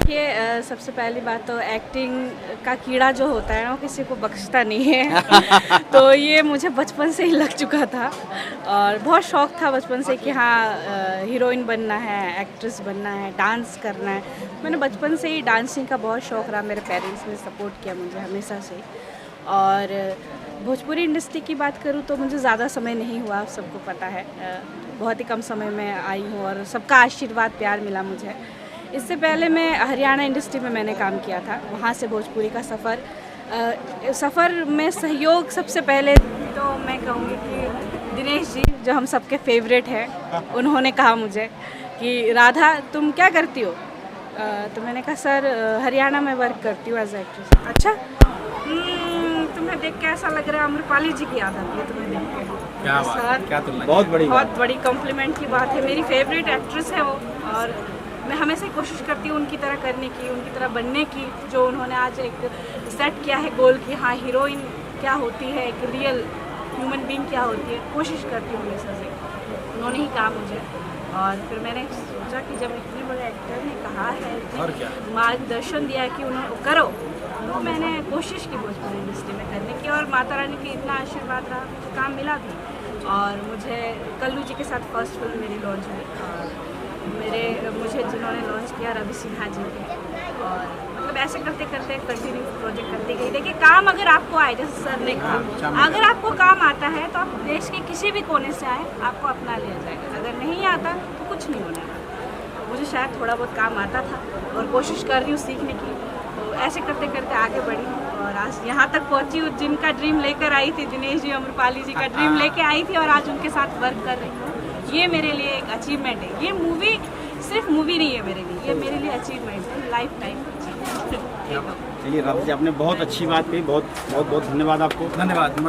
देखिए सबसे पहली बात तो एक्टिंग का कीड़ा जो होता है ना वो किसी को बख्शता नहीं है तो ये मुझे बचपन से ही लग चुका था और बहुत शौक था बचपन से कि हाँ हीरोइन बनना है, एक्ट्रेस बनना है, डांस करना है। मैंने बचपन से ही डांसिंग का बहुत शौक रहा, मेरे पेरेंट्स ने सपोर्ट किया मुझे हमेशा से। और भोजपुरी इंडस्ट्री की बात करूँ तो मुझे ज़्यादा समय नहीं हुआ, आप सबको पता है बहुत ही कम समय में आई हूँ और सबका आशीर्वाद प्यार मिला मुझे। इससे पहले मैं हरियाणा इंडस्ट्री में मैंने काम किया था, वहाँ से भोजपुरी का सफ़र में सहयोग सबसे पहले तो मैं कहूँगी कि दिनेश जी जो हम सबके फेवरेट हैं, उन्होंने कहा मुझे कि राधा तुम क्या करती हो? तो मैंने कहा सर हरियाणा में वर्क करती हूँ एज एक्ट्रेस। अच्छा तुम्हें देख के ऐसा लग रहा है अम्रपाली जी की याद आती है तुम्हें देख के। क्या बात, सर क्या तुलना, बहुत बड़ी कॉम्प्लीमेंट की बात है। मेरी फेवरेट एक्ट्रेस है वो और मैं हमेशा कोशिश करती हूँ उनकी तरह करने की, उनकी तरह बनने की, जो उन्होंने आज एक सेट किया है गोल कि हाँ हीरोइन क्या होती है, एक रियल ह्यूमन बीइंग क्या होती है, कोशिश करती हूँ हमेशा से। उन्होंने ही कहा मुझे और फिर मैंने सोचा कि जब इतने बड़े एक्टर ने कहा है, मार्गदर्शन दिया है कि उन्होंने करो, तो मैंने कोशिश की भोजपुरी इंडस्ट्री में करने की और माता रानी की इतना आशीर्वाद रहा, मुझे काम मिला भी। और मुझे कल्लू जी के साथ फर्स्ट फिल्म मेरी लॉन्च हुई और मुझे जिन्होंने लॉन्च किया रवि सिन्हा जी थे और मतलब ऐसे करते करते कंटिन्यू प्रोजेक्ट करते गई। देखिए काम अगर आपको आए, जैसे सर ने कहा, अगर आपको काम आता है तो आप देश के किसी भी कोने से आए आपको अपना लिया जाएगा, अगर नहीं आता तो कुछ नहीं होने वाला। मुझे शायद थोड़ा बहुत काम आता था और कोशिश कर रही हूँ सीखने की, तो ऐसे करते करते आगे बढ़ी और आज यहाँ तक पहुँची हूँ। जिनका ड्रीम लेकर आई थी दिनेश जी, अम्रपाली जी का ड्रीम लेके आई थी और आज उनके साथ वर्क कर रही हूँ। ये मेरे लिए एक अचीवमेंट है। ये मूवी सिर्फ मूवी नहीं है मेरे लिए, ये मेरे लिए अचीवमेंट है, लाइफ टाइम। चलिए राधा जी आपने बहुत अच्छी बात कही, बहुत बहुत बहुत धन्यवाद आपको। धन्यवाद।